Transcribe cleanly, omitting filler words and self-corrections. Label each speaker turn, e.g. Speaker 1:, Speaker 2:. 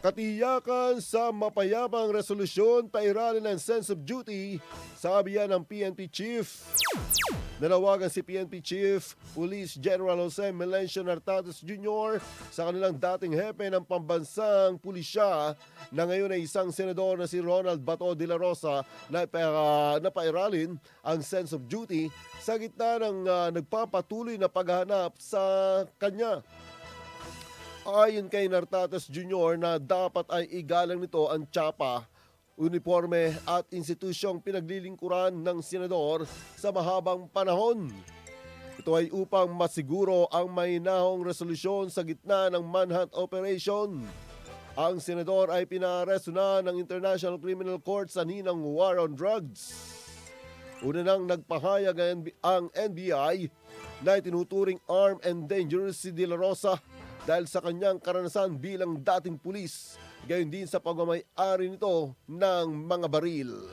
Speaker 1: Katiyakan sa mapayapang resolusyon pairalin ng sense of duty, sabi yan ng PNP Chief. Nanawagan si PNP Chief Police General Jose Melencio Nartates Jr. sa kanilang dating hepe ng pambansang pulisya na ngayon ay isang senador na si Ronald Bato de la Rosa na pairalin ang sense of duty sa gitna ng nagpapatuloy na paghahanap sa kanya. Ayon kay Nartates Jr. na dapat ay igalang nito ang tsapa, uniforme at institusyong pinaglilingkuran ng senador sa mahabang panahon. Ito ay upang masiguro ang mahinahong resolusyon sa gitna ng manhunt operation. Ang senador ay pinaaresto na ng International Criminal Court sa ninang war on drugs. Una nang nagpahayag ang NBI na itinuturing armed and dangerous si De La Rosa dahil sa kanyang karanasan bilang dating pulis, gayon din sa pagmamay-ari nito ng mga baril.